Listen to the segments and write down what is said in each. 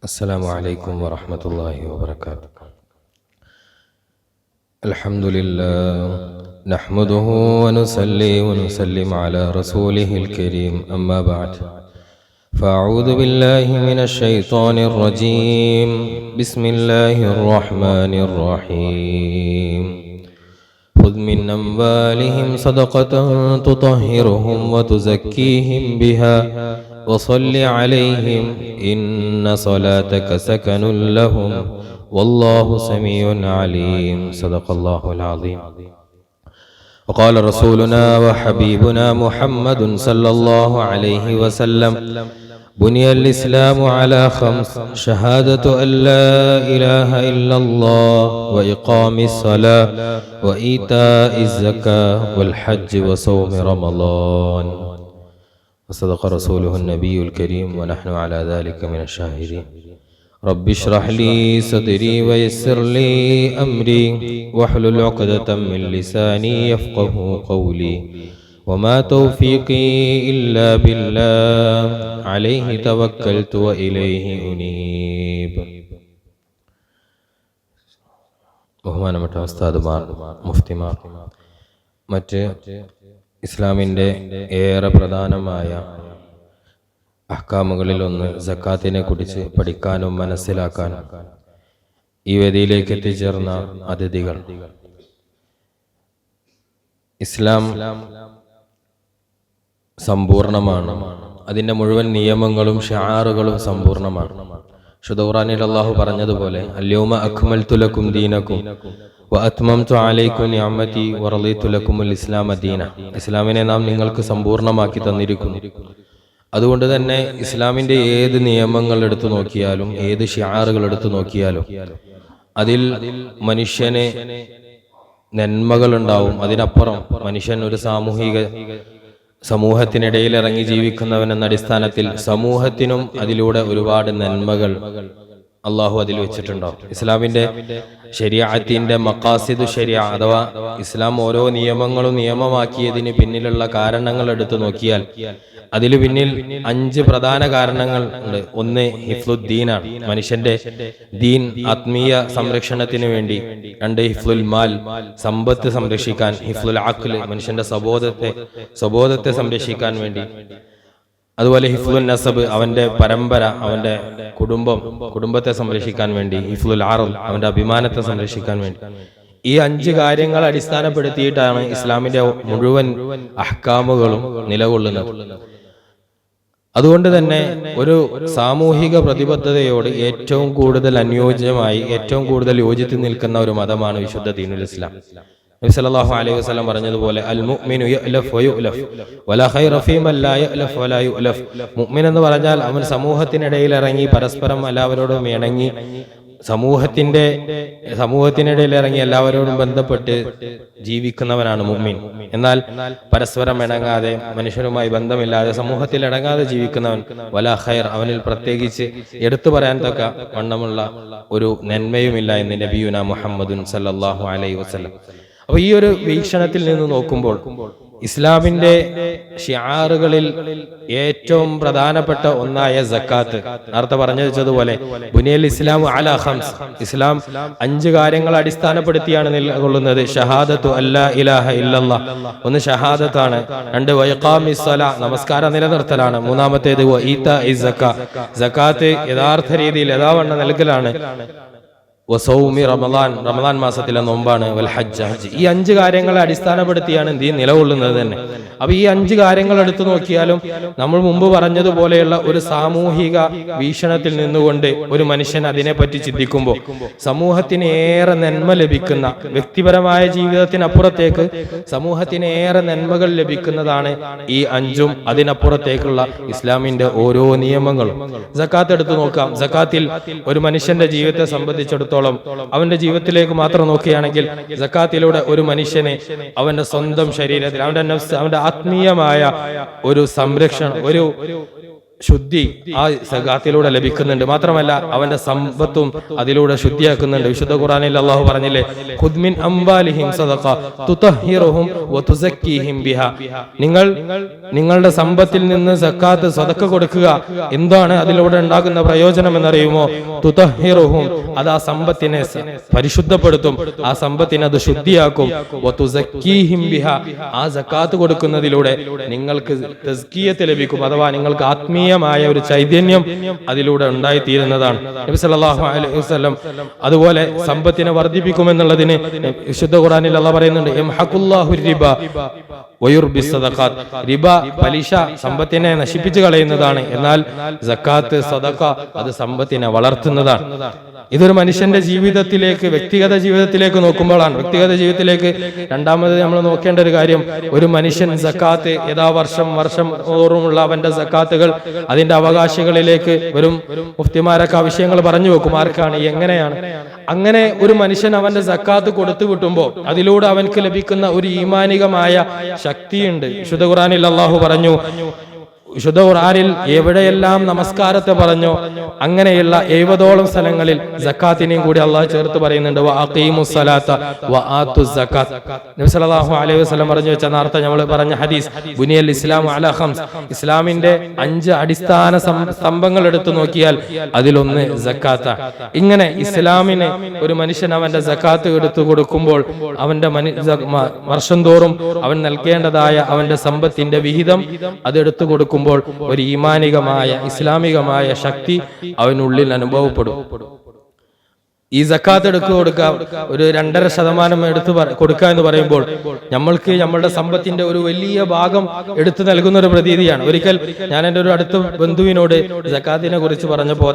السلام عليكم ورحمة الله وبركاته. الحمد لله نحمده ونصلي ونسلم على رسوله الكريم، أما بعد فأعوذ بالله من الشيطان الرجيم. بسم الله الرحمن الرحيم. خذ من أموالهم صدقة تطهرهم وتزكيهم بها وصل عليهم إن صلاتك سكن لهم والله سميع عليم. صدق الله العظيم. وقال رسولنا وحبيبنا محمد صلى الله عليه وسلم: بني الإسلام على خمس: شهادة أن لا إله إلا الله وإقام الصلاة وإيتاء الزكاة والحج وصوم رمضان. وصدق رسوله النبي الكريم ونحن على ذلك من الشاهدين. رب اشرح لي صدري ويسر لي أمري واحلل عقدة من لساني يفقه قولي وما توفيقي إلا بالله عليه توكلت وإليه أنيب. ബഹുമാനപ്പെട്ട ഉസ്താദുമാർ, മുഫ്തിമാർ, മറ്റ് ഇസ്ലാമിൻ്റെ ഏറെ പ്രധാനമായ അഹ്കാമുകളിലൊന്ന് സക്കാത്തിനെ കുറിച്ച് പഠിക്കാനും മനസ്സിലാക്കാനും ഈ വേദിയിലേക്ക് എത്തിച്ചേർന്ന അതിഥികൾ, ഇസ്ലാം സമ്പൂർണമാണ്. അതിൻ്റെ മുഴുവൻ നിയമങ്ങളും ഷിആറുകളും സമ്പൂർണമാണ്. വിശുദ്ധ ഖുർആനിൽ അല്ലാഹു പറഞ്ഞതുപോലെ: അൽയൗമ അക്മൽതു ലക്കും ദീനക്കും വഅത്മംതു അലൈക്കും നിഅമതി വറളീതു ലക്കുമുൽ ഇസ്ലാമ ദീന. ഇസ്ലാമിനെ നാം നിങ്ങൾക്ക് സമ്പൂർണമാക്കി തന്നിരിക്കുന്നു. അതുകൊണ്ട് തന്നെ ഇസ്ലാമിൻ്റെ ഏത് നിയമങ്ങൾ എടുത്തു നോക്കിയാലും ഏത് ഷിആറുകൾ എടുത്തു നോക്കിയാലും അതിൽ മനുഷ്യന് നന്മകളുണ്ടാവും. അതിനപ്പുറം മനുഷ്യൻ ഒരു സമൂഹത്തിനിടയിൽ ഇറങ്ങി ജീവിക്കുന്നവൻ എന്ന അടിസ്ഥാനത്തിൽ സമൂഹത്തിനും അതിലൂടെ ഒരുപാട് നന്മകൾ അള്ളാഹു അതിൽ വെച്ചിട്ടുണ്ടാവും. ഇസ്ലാമിന്റെ ശരീഅത്തിന്റെ മഖാസിദു ശരീഅ അഥവാ ഇസ്ലാം ഓരോ നിയമങ്ങളും നിയമമാക്കിയതിന് പിന്നിലുള്ള കാരണങ്ങൾ എടുത്തു നോക്കിയാൽ അതിൽ പിന്നിൽ 5 പ്രധാന കാരണങ്ങൾ ഉണ്ട്. ഒന്ന് ഹിഫ്ലുദ്ദീനാണ്, മനുഷ്യന്റെ ദീൻ ആത്മീയ സംരക്ഷണത്തിന് വേണ്ടി. 2 ഹിഫ്ലുൽ മാൽ, സമ്പത്ത് സംരക്ഷിക്കാൻ. ഹിഫ്ലുൽ അഖ്ൽ, മനുഷ്യന്റെ സ്വബോധത്തെ സംരക്ഷിക്കാൻ വേണ്ടി. അതുപോലെ ഹിഫ്ലുൽ നസബ്, അവന്റെ പരമ്പര, അവന്റെ കുടുംബത്തെ സംരക്ഷിക്കാൻ വേണ്ടി. ഹിഫ്ലുൽ അർള്, അവന്റെ അഭിമാനത്തെ സംരക്ഷിക്കാൻ വേണ്ടി. ഈ 5 കാര്യങ്ങൾ അടിസ്ഥാനപ്പെടുത്തിയിട്ടാണ് ഇസ്ലാമിന്റെ മുഴുവൻ അഹ്കാമുകളും നിലകൊള്ളുന്നത്. അതുകൊണ്ട് തന്നെ ഒരു സാമൂഹിക പ്രതിബദ്ധതയോട് ഏറ്റവും കൂടുതൽ അനുയോജ്യമായി, ഏറ്റവും കൂടുതൽ യോജിച്ച് നിൽക്കുന്ന ഒരു മതമാണ് വിശുദ്ധ ദീനുൽ ഇസ്ലാം. നബി സല്ലല്ലാഹു അലൈഹി വസല്ലം പറഞ്ഞതുപോലെ: അൽ മുഅ്മിനു യഅലഫ് വയുഅലഫ് വലാ ഖൈറ ഫീമൻ ലാ യഅലഫ് വലാ യുഅലഫ്. മുഅ്മിൻ എന്ന് പറഞ്ഞാൽ അവൻ സമൂഹത്തിനിടയിൽ ഇറങ്ങി പരസ്പരം എല്ലാവരോടും ഇണങ്ങി സമൂഹത്തിനിടയിൽ ഇറങ്ങി എല്ലാവരോടും ബന്ധപ്പെട്ട് ജീവിക്കുന്നവനാണ് മുഅ്മിൻ. എന്നാൽ പരസ്പരം ഇണങ്ങാതെ, മനുഷ്യരുമായി ബന്ധമില്ലാതെ, സമൂഹത്തിൽ ഇണങ്ങാതെ ജീവിക്കുന്നവൻ വലാ ഖൈർ, അവനിൽ പ്രത്യേകിച്ച് എടുത്തു പറയാൻ തക്ക വണ്ണമുള്ള ഒരു നന്മയുമില്ല എന്ന് നബിയുനാ മുഹമ്മദുൻ സല്ലല്ലാഹു അലൈഹി വസല്ലം. അപ്പൊ ഈ ഒരു വീക്ഷണത്തിൽ നിന്ന് നോക്കുമ്പോൾ ഇസ്ലാമിന്റെ ഷിആറുകളിൽ ഏറ്റവും പ്രധാനപ്പെട്ട ഒന്നായ സക്കാത്ത്, നേരത്തെ പറഞ്ഞു വെച്ചതുപോലെ ബുനിയൽ ഇസ്ലാമു അലാ ഖംസ്, ഇസ്ലാം 5 കാര്യങ്ങൾ അടിസ്ഥാനപ്പെടുത്തിയാണ് നിലകൊള്ളുന്നത്. ഷഹാദത്തു അല്ലാ ഇലാഹ ഇല്ലല്ലാഹ്, ഒന്ന് ഷഹാദത്താണ്. 2 വഇഖാമിസ് സ്വലാ, നമസ്കാരം നിലനിർത്തലാണ്. 3-ാമത്തേത് വഈതാഇസ് സക്കാ, സക്കാത്ത് യഥാർത്ഥ രീതിയിൽ യഥാവണ്ണം നൽകലാണ്. വസൗമി റമദാൻ, റമദാൻ മാസത്തിലെ നോമ്പാണ്. വൽ ഹജ്ജ്, ഹജ്ജ്. ഈ 5 കാര്യങ്ങളെ അടിസ്ഥാനപ്പെടുത്തിയാണ് ദീൻ നിലകൊള്ളുന്നത് തന്നെ. അപ്പൊ ഈ 5 കാര്യങ്ങൾ എടുത്തു നോക്കിയാലും നമ്മൾ മുമ്പ് പറഞ്ഞതുപോലെയുള്ള ഒരു സാമൂഹിക വീക്ഷണത്തിൽ നിന്നുകൊണ്ട് ഒരു മനുഷ്യൻ അതിനെപ്പറ്റി ചിന്തിക്കുമ്പോൾ സമൂഹത്തിന് ഏറെ നന്മ ലഭിക്കുന്ന, വ്യക്തിപരമായ ജീവിതത്തിനപ്പുറത്തേക്ക് സമൂഹത്തിന് ഏറെ നന്മകൾ ലഭിക്കുന്നതാണ് ഈ 5ഉം അതിനപ്പുറത്തേക്കുള്ള ഇസ്ലാമിന്റെ ഓരോ നിയമങ്ങളും. സക്കാത്ത് എടുത്തു നോക്കാം. സക്കാത്തിൽ ഒരു മനുഷ്യന്റെ ജീവിതത്തെ സംബന്ധിച്ചിടത്തോളം അവന്റെ ജീവിതത്തിലേക്ക് മാത്രം നോക്കുകയാണെങ്കിൽ സക്കാത്തിലൂടെ ഒരു മനുഷ്യനെ അവന്റെ സ്വന്തം ശരീരത്തിൽ, അവന്റെ നഫ്സ്, അവന്റെ ആത്മീയമായ ഒരു സംരക്ഷണം, ഒരു ശുദ്ധി ആ സകാത്തിലൂടെ ലഭിക്കുന്നുണ്ട്. മാത്രമല്ല അവന്റെ സമ്പത്തും അതിലൂടെ ശുദ്ധിയാക്കുന്നുണ്ട്. വിശുദ്ധ ഖുർആനിൽ അല്ലാഹു പറഞ്ഞില്ലേ, ഖുദ് മിൻ അംവാലിഹിം സദഖ തുതഹിറുഹും വതുസക്കിഹിം ബിഹാ. നിങ്ങൾ നിങ്ങളുടെ സമ്പത്തിൽ നിന്ന് സക്കാത്ത് സദഖ കൊടുക്കുക. എന്താണ് അതിലൂടെ ഉണ്ടാകുന്ന പ്രയോജനം എന്നറിയുമോ? തുതഹിറുഹും, അത് ആ സമ്പത്തിനെ പരിശുദ്ധപ്പെടുത്തും, ആ സമ്പത്തിനെ അത് ശുദ്ധിയാക്കും. വതുസക്കിഹിം ബിഹാ, ആ സക്കാത്ത് കൊടുക്കുന്നതിലൂടെ നിങ്ങൾക്ക് തസ്കിയത്ത് ലഭിക്കും, അഥവാ നിങ്ങൾക്ക് ആത്മീയമായ ഒരു ചൈതന്യം അതിലൂടെ ഉണ്ടായിത്തീരുന്നതാണ്. നബി സല്ലല്ലാഹു അലൈഹി വസല്ലം അതുപോലെ സമ്പത്തിനെ വർദ്ധിപ്പിക്കുമെന്നുള്ളതിന് വിശുദ്ധ ഖുർആനിൽ അല്ലാഹു പറയുന്നുണ്ട്, യംഹഖുല്ലാഹു റിബ വയുർബി സദഖാത്ത്. റിബ, പലിശ സമ്പത്തിനെ നശിപ്പിച്ചു കളയുന്നതാണ്, എന്നാൽ സക്കാത്ത് സദഖ അത് സമ്പത്തിനെ വളർത്തുന്നതാണ്. ഇതൊരു മനുഷ്യന്റെ ജീവിതത്തിലേക്ക്, വ്യക്തിഗത ജീവിതത്തിലേക്ക് നോക്കുമ്പോഴാണ്. വ്യക്തിഗത ജീവിതത്തിലേക്ക് രണ്ടാമത് നമ്മൾ നോക്കേണ്ട ഒരു കാര്യം, ഒരു മനുഷ്യൻ സക്കാത്ത് വർഷം തോറുമുള്ള അവന്റെ സക്കാത്തുകൾ അതിന്റെ അവകാശികളിലേക്ക് വരും. മുഫ്തിമാരൊക്കെ ആ വിഷയങ്ങൾ പറഞ്ഞു വെക്കും, ആർക്കാണ്, എങ്ങനെയാണ്. അങ്ങനെ ഒരു മനുഷ്യൻ അവന്റെ സക്കാത്ത് കൊടുത്തു വിട്ടുമ്പോൾ അതിലൂടെ അവൻക്ക് ലഭിക്കുന്ന ഒരു ഈമാനികമായ ശക്തിയുണ്ട്. വിശുദ്ധ ഖുർആനിൽ അല്ലാഹു പറഞ്ഞു, വിശുദ്ധ ഖുർആനിൽ എവിടെയെല്ലാം നമസ്കാരത്തെ പറഞ്ഞോ അങ്ങനെയുള്ള 70ഓളം സ്ഥലങ്ങളിൽ സക്കാത്തിനെയും കൂടി അള്ളാഹു ചേർത്ത് പറയുന്നുണ്ട്. വഅഖീമുസ് സലാത്ത വആതുസ് സക്കാത്ത്. നബി സല്ലല്ലാഹു അലൈഹി വസല്ലം പറഞ്ഞു വെച്ച നേരത്തെ നമ്മൾ പറഞ്ഞ ഹദീസ്, ബുനിയൽ ഇസ്ലാമു അലാ ഖംസ്, ഇസ്ലാമിന്റെ 5 അടിസ്ഥാന സ്തംഭങ്ങൾ എടുത്തു നോക്കിയാൽ അതിലൊന്ന് സക്കാത്ത. ഇങ്ങനെ ഇസ്ലാമിന് ഒരു മനുഷ്യൻ അവന്റെ സക്കാത്ത് എടുത്തു കൊടുക്കുമ്പോൾ അവന്റെ വർഷം തോറും അവൻ നൽകേണ്ടതായ അവന്റെ സമ്പത്തിന്റെ വിഹിതം അതെടുത്തു കൊടുക്കും ഒരു ഈമാനികമായ ഇസ്ലാമികമായ ശക്തി അവനുള്ളിൽ അനുഭവപ്പെടും. ഈ സക്കാത്ത് കൊടുക്കുക, ഒരു 2.5% എടുത്ത് കൊടുക്കുക എന്ന് പറയുമ്പോൾ നമ്മൾക്ക് നമ്മളുടെ സമ്പത്തിന്റെ ഒരു വലിയ ഭാഗം എടുത്തു നൽകുന്ന ഒരു പ്രതീതിയാണ്. ഒരിക്കൽ ഞാൻ എൻ്റെ ഒരു അടുത്ത ബന്ധുവിനോട് സക്കാത്തിനെ കുറിച്ച് പറഞ്ഞപ്പോൾ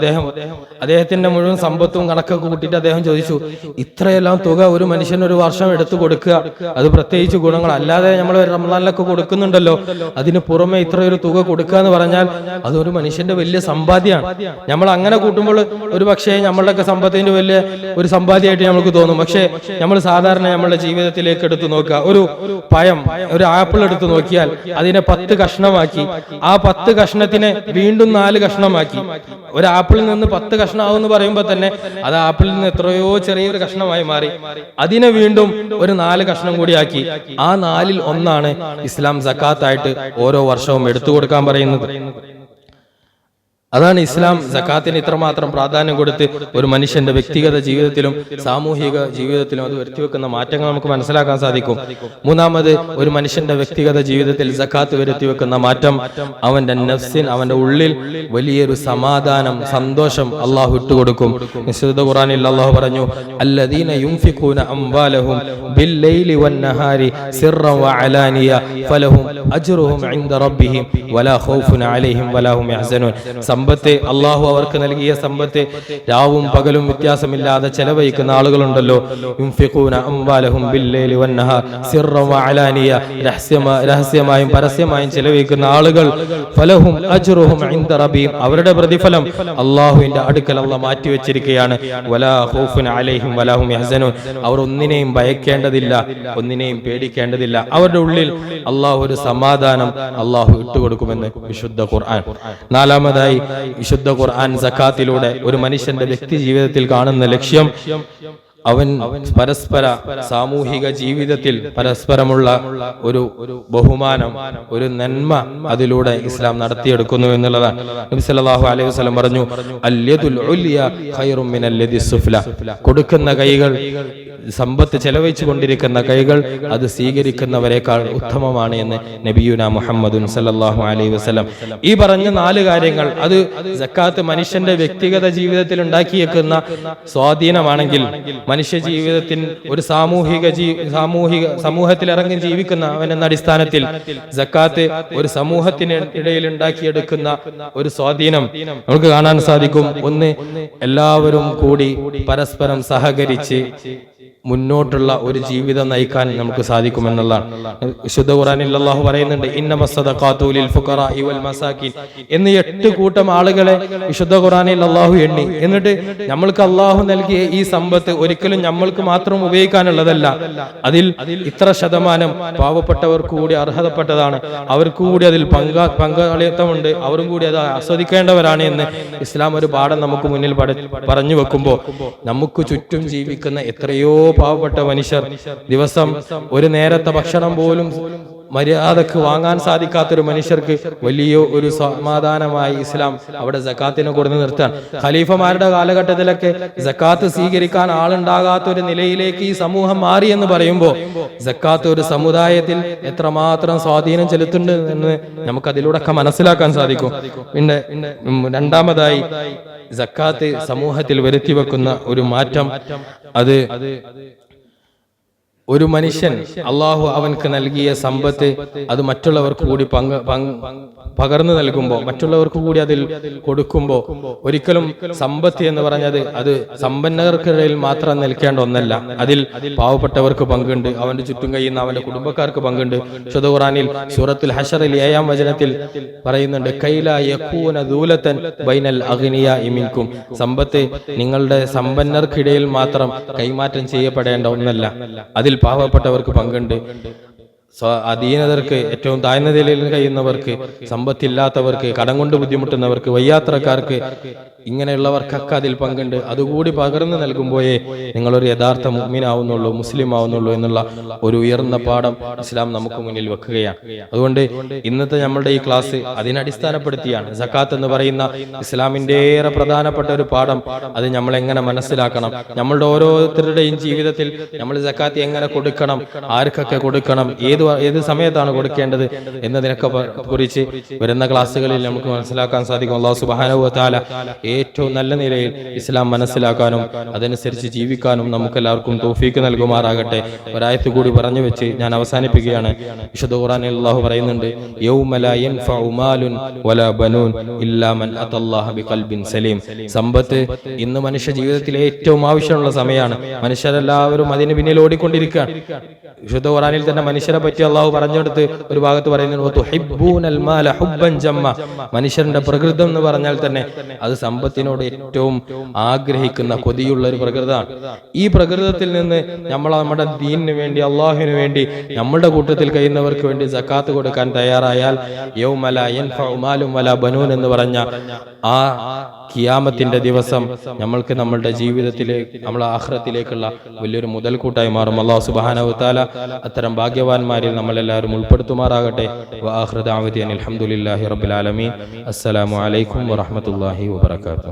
അദ്ദേഹത്തിന്റെ മുഴുവൻ സമ്പത്തും കണക്കൊക്കെ കൂട്ടിയിട്ട് അദ്ദേഹം ചോദിച്ചു, ഇത്രയെല്ലാം തുക ഒരു മനുഷ്യൻ ഒരു വർഷം എടുത്തു കൊടുക്കുക, അത് പ്രത്യേകിച്ച് ഗുണങ്ങൾ അല്ലാതെ നമ്മൾ റമളാനിലൊക്കെ കൊടുക്കുന്നുണ്ടല്ലോ, അതിന് പുറമെ ഇത്രയൊരു തുക കൊടുക്കുക എന്ന് പറഞ്ഞാൽ അതൊരു മനുഷ്യന്റെ വലിയ സമ്പാദ്യമാണ്. നമ്മൾ അങ്ങനെ കൂട്ടുമ്പോൾ ഒരു പക്ഷേ നമ്മളുടെയൊക്കെ സമ്പത്തിന്റെ വലിയ ഒരു സമ്പാദ്യമായിട്ട് നമുക്ക് തോന്നും. പക്ഷെ നമ്മൾ സാധാരണ നമ്മളുടെ ജീവിതത്തിലേക്ക് എടുത്തു നോക്കുക, ഒരു പഴം, ഒരു ആപ്പിൾ എടുത്തു നോക്കിയാൽ അതിനെ 10 കഷ്ണമാക്കി, ആ 10 കഷ്ണത്തിനെ വീണ്ടും 4 കഷ്ണമാക്കി, ഒരു ആപ്പിളിൽ നിന്ന് 10 കഷ്ണമാവും എന്ന് പറയുമ്പോൾ തന്നെ അത് ആപ്പിളിൽ നിന്ന് എത്രയോ ചെറിയൊരു കഷ്ണമായി മാറി. അതിനെ വീണ്ടും ഒരു 4 കഷ്ണം കൂടിയാക്കി, ആ 4ൽ ഒന്നാണ് ഇസ്ലാം സക്കാത്തായിട്ട് ഓരോ വർഷവും എടുത്തു കൊടുക്കാൻ പറയുന്നത്. അതാണ് ഇസ്ലാം സക്കാത്തിന് ഇത്രമാത്രം പ്രാധാന്യം കൊടുത്ത് ഒരു മനുഷ്യന്റെ വ്യക്തിഗത ജീവിതത്തിലും സാമൂഹിക ജീവിതത്തിലും അത് വരുത്തിവെക്കുന്ന മാറ്റങ്ങൾ നമുക്ക് മനസ്സിലാക്കാൻ സാധിക്കും. മൂന്നാമത്, ഒരു മനുഷ്യന്റെ വ്യക്തിഗത ജീവിതത്തിൽ സക്കാത്ത് വരുത്തിവെക്കുന്ന മാറ്റം അവന്റെ നഫ്സിൻ, അവന്റെ ഉള്ളിൽ വലിയൊരു സമാധാനം, സന്തോഷം അള്ളാഹു ഇട്ടുകൊടുക്കും. വിശുദ്ധ ഖുർആനിൽ അള്ളാഹു പറഞ്ഞു, അല്ലദീന യുൻഫിഖൂന അംവാലഹും ബില്ലൈലി വന്നഹാരി സിർറൻ വഅലാനിയ ഫലഹും അജ്റുഹും ഇൻദ റബ്ബിഹിം വലാ ഖൗഫുൻ അലൈഹിം വലാ ഹും യഹ്സനൂൻ. സമ്പത്ത്, അള്ളാഹു അവർക്ക് നൽകിയ സമ്പത്ത് രാവും പകലും വ്യത്യാസമില്ലാതെ ചെലവഴിക്കുന്ന ആളുകളുണ്ടല്ലോ, യുൻഫിഖൂന അംവാലഹും ബില്ലൈലി വന്നഹാർ സിർറൻ വഅലാനിയ, രഹസ്യമായും പരസ്യമായും ചെലവഴിക്കുന്ന ആളുകൾ, ഫലഹും അജ്റുഹും ഇൻദ റബ്ബിഹിം, അവരുടെ പ്രതിഫലം അള്ളാഹുവിന്റെ അടുക്കൽ അള്ളാഹു മാറ്റിവെച്ചിരിക്കുകയാണ്. വലാ ഖൗഫുൻ അലൈഹിം വലാ ഹും യഹ്സനൂൻ, അവർ ഒന്നിനെയും ഭയക്കേണ്ടതില്ല, ഒന്നിനെയും പേടിക്കേണ്ടതില്ല. അവരുടെ ഉള്ളിൽ അള്ളാഹു ഒരു സമാധാനം അള്ളാഹു ഇട്ടുകൊടുക്കുമെന്ന് വിശുദ്ധ ഖുർആൻ. നാലാമതായി, വിശുദ്ധ ഖുർആൻ സക്കാത്തിലൂടെ ഒരു മനുഷ്യന്റെ വ്യക്തി ജീവിതത്തിൽ കാണുന്ന ലക്ഷ്യം, അവൻ പരസ്പര സാമൂഹിക ജീവിതത്തിൽ പരസ്പരമുള്ള ഒരു ബഹുമാനം, ഒരു നന്മ അതിലൂടെ ഇസ്ലാം നടത്തിയെടുക്കുന്നു എന്നുള്ളതാണ്. നബി സല്ലല്ലാഹു അലൈഹി വസല്ലം പറഞ്ഞു, അൽയദുൽ ഉൽയ ഖൈറും മിനൽ യദിസ് സുഫ്ല. കൊടുക്കുന്ന കൈകൾ, സമ്പത്ത് ചെലവഴിച്ചു കൊണ്ടിരിക്കുന്ന കൈകൾ അത് സ്വീകരിക്കുന്നവരെക്കാൾ ഉത്തമമാണ് എന്ന് നബിയുനാ മുഹമ്മദുൻ സല്ലല്ലാഹു അലൈഹി വസല്ലം. ഈ പറഞ്ഞ 4 കാര്യങ്ങൾ അത് സക്കാത്ത് മനുഷ്യന്റെ വ്യക്തിഗത ജീവിതത്തിൽ ഉണ്ടാക്കിയേക്കുന്ന സ്വാധീനമാണെങ്കിൽ, മനുഷ്യ ജീവിതത്തിൽ ഒരു സമൂഹത്തിൽ ഇറങ്ങി ജീവിക്കുന്ന അവൻ എന്ന അടിസ്ഥാനത്തിൽ സക്കാത്ത് ഒരു സമൂഹത്തിന് ഇടയിൽ ഉണ്ടാക്കിയെടുക്കുന്ന ഒരു സ്വാധീനം നമുക്ക് കാണാൻ സാധിക്കും. ഒന്ന്, എല്ലാവരും കൂടി പരസ്പരം സഹകരിച്ച് മുന്നോട്ടുള്ള ഒരു ജീവിതം നയിക്കാൻ നമുക്ക് സാധിക്കുമെന്നുള്ളതാണ്. വിശുദ്ധ ഖുർആനിൽ അല്ലാഹു പറയുന്നുണ്ട്, ഇന്നമസ്സദഖാതു ലിൽ ഫുഖറാഇ വൽ മസാകിൻ എന്ന് 8 കൂട്ടം ആളുകളെ വിശുദ്ധ ഖുർആനിൽ അല്ലാഹു എണ്ണി. എന്നിട്ട് നമ്മൾക്ക് അല്ലാഹു നൽകിയ ഈ സമ്പത്ത് ഒരിക്കലും നമ്മൾക്ക് മാത്രം ഉപയോഗിക്കാനുള്ളതല്ല, അതിൽ ഇത്ര ശതമാനം പാവപ്പെട്ടവർക്ക് കൂടി അർഹതപ്പെട്ടതാണ്, അവർക്ക് കൂടി അതിൽ പങ്കാളിത്തമുണ്ട്, അവരും കൂടി അത് ആസ്വദിക്കേണ്ടവരാണ് എന്ന് ഇസ്ലാം ഒരു പാഠം നമുക്ക് മുന്നിൽ പറഞ്ഞു വെക്കുമ്പോൾ നമുക്ക് ചുറ്റും ജീവിക്കുന്ന എത്രയോ പാവപ്പെട്ട മനുഷ്യർ, ദിവസം ഒരു നേരത്തെ ഭക്ഷണം പോലും മര്യാദക്ക് വാങ്ങാൻ സാധിക്കാത്തൊരു മനുഷ്യർക്ക് വലിയ ഒരു സമാധാനമായി ഇസ്ലാം അവിടെ സക്കാത്തിനെ കൊടുത്ത് നിർത്താൻ. ഖലീഫമാരുടെ കാലഘട്ടത്തിലൊക്കെ സക്കാത്ത് സ്വീകരിക്കാൻ ആളുണ്ടാകാത്ത ഒരു നിലയിലേക്ക് ഈ സമൂഹം മാറി എന്ന് പറയുമ്പോൾ സക്കാത്ത് ഒരു സമുദായത്തിൽ എത്രമാത്രം സ്വാധീനം ചെലുത്തുന്നുണ്ട് എന്ന് നമുക്ക് അതിലൂടെ ഒക്കെ മനസ്സിലാക്കാൻ സാധിക്കും. പിന്നെ രണ്ടാമതായി സക്കാത്ത് സമൂഹത്തിൽ വരുത്തി വെക്കുന്ന ഒരു മാറ്റം, അത് ഒരു മനുഷ്യൻ അള്ളാഹു അവൻക്ക് നൽകിയ സമ്പത്ത് അത് മറ്റുള്ളവർക്ക് കൂടി പകർന്നു നൽകുമ്പോൾ, മറ്റുള്ളവർക്ക് കൂടി അതിൽ കൊടുക്കുമ്പോൾ, ഒരിക്കലും സമ്പത്ത് എന്ന് പറഞ്ഞത് അത് സമ്പന്നർക്കിടയിൽ മാത്രം നിൽക്കേണ്ട ഒന്നല്ല, അതിൽ പാവപ്പെട്ടവർക്ക് പങ്കുണ്ട്, അവന്റെ ചുറ്റും കഴിയുന്ന അവന്റെ കുടുംബക്കാർക്ക് പങ്കുണ്ട്. വിശുദ്ധ ഖുർആനിൽ സൂറത്തുൽ ഹശറിൽ 7-ാം വചനത്തിൽ പറയുന്നുണ്ട്, കൈലാ യകൂന ദൂലതൻ ബൈനൽ അഗ്നിയാഇ മിൻകും, സമ്പത്ത് നിങ്ങളുടെ സമ്പന്നർക്കിടയിൽ മാത്രം കൈമാറ്റം ചെയ്യപ്പെടേണ്ട ഒന്നല്ല, അതിൽ പാവപ്പെട്ടവർക്ക് പങ്കുണ്ട്. അധീനതർക്ക്, ഏറ്റവും താഴ്ന്ന നിലയിൽ കഴിയുന്നവർക്ക്, സമ്പത്തില്ലാത്തവർക്ക്, കടം കൊണ്ട് ബുദ്ധിമുട്ടുന്നവർക്ക്, വയ്യാത്രക്കാർക്ക്, ഇങ്ങനെയുള്ളവർക്കൊക്കെ അതിൽ പങ്കുണ്ട്. അതുകൂടി പകർന്നു നൽകുമ്പോഴേ നിങ്ങളൊരു യഥാർത്ഥ മുഅ്മിനാവുന്നുള്ളൂ, മുസ്ലിം ആവുന്നുള്ളൂ എന്നുള്ള ഒരു ഉയർന്ന പാഠം ഇസ്ലാം നമുക്ക് മുന്നിൽ വെക്കുകയാണ്. അതുകൊണ്ട് ഇന്നത്തെ നമ്മളുടെ ഈ ക്ലാസ് അതിനടിസ്ഥാനപ്പെടുത്തിയാണ്. സക്കാത്ത് എന്ന് പറയുന്ന ഇസ്ലാമിന്റെ ഏറെ പ്രധാനപ്പെട്ട ഒരു പാഠം, അത് നമ്മൾ എങ്ങനെ മനസ്സിലാക്കണം, നമ്മളുടെ ഓരോരുത്തരുടെയും ജീവിതത്തിൽ നമ്മൾ സക്കാത്ത് എങ്ങനെ കൊടുക്കണം, ആർക്കൊക്കെ കൊടുക്കണം, ഏത് സമയത്താണ് കൊടുക്കേണ്ടത് എന്നതിനൊക്കെ കുറിച്ച് വരുന്ന ക്ലാസ്സുകളിൽ നമുക്ക് മനസ്സിലാക്കാൻ സാധിക്കും. അല്ലാഹു സുബ്ഹാനഹു വ തആല ഏറ്റവും നല്ല നിലയിൽ ഇസ്ലാം മനസ്സിലാക്കാനും അതനുസരിച്ച് ജീവിക്കാനും നമുക്ക് എല്ലാവർക്കും തൗഫീക്ക് നൽകുമാറാകട്ടെ. ഒരായത്ത് കൂടി പറഞ്ഞു വെച്ച് ഞാൻ അവസാനിപ്പിക്കുകയാണ്. വിശുദ്ധ ഖുർആനിൽ അല്ലാഹു പറയുന്നുണ്ട്, യൗമ ലാ യൻഫഉ മാലുൻ വലാ ബനൂൻ ഇല്ലാ മൻ അത്തല്ലാഹ ബിഖൽബിൻ സലീം. സമ്പത്ത് ഇന്ന് മനുഷ്യ ജീവിതത്തിലെ ഏറ്റവും ആവശ്യമുള്ള സമയമാണ്. മനുഷ്യരെല്ലാവരും അതിന് പിന്നിൽ ഓടിക്കൊണ്ടിരിക്കുകയാണ്. വിശുദ്ധ ഖുർആനിൽ തന്നെ മനുഷ്യരെ പറ്റി അല്ലാഹു പറഞ്ഞെടുത്ത് ഒരു ഭാഗത്ത് പറയുന്നുണ്ട്, തുഹിബ്ബൂനൽ മാല ഹുബ്ബൻ ജമ്മ. മനുഷ്യന്റെ പ്രകൃതം എന്ന് പറഞ്ഞാൽ തന്നെ അത് സമ്പത്തിനോട് ഏറ്റവും ആഗ്രഹിക്കുന്ന കൊതിയുള്ള ഒരു പ്രകൃതമാണ്. ഈ പ്രകൃതത്തിൽ നിന്ന് നമ്മൾ നമ്മുടെ ദീനിന് വേണ്ടി, അള്ളാഹുവിന് വേണ്ടി, നമ്മളുടെ കൂട്ടത്തിൽ കഴിയുന്നവർക്ക് വേണ്ടി സക്കാത്ത് കൊടുക്കാൻ തയ്യാറായാൽ യൗമ ലാ യൻഫഉ മാലും വലാ ബനൂൻ എന്ന് പറഞ്ഞ ആ ഖിയാമത്തിന്റെ ദിവസം നമ്മൾക്ക് നമ്മളുടെ ജീവിതത്തിലേക്ക്, നമ്മുടെ ആഖിറത്തിലേക്കുള്ള വലിയൊരു മുതൽക്കൂട്ടായി മാറും. അല്ലാഹു സുബ്ഹാനഹു വ തആല അത്തരം ഭാഗ്യവാന്മാരിൽ നമ്മളെല്ലാവരും ഉൾപ്പെടുത്തുമാറാകട്ടെ. വ ആഖിറു ദഅവതി അൽഹംദുലില്ലാഹി റബ്ബിൽ ആലമീൻ. അസ്സലാമു അലൈക്കും വറഹ്മത്തുള്ളാഹി വബറകാതുഹു.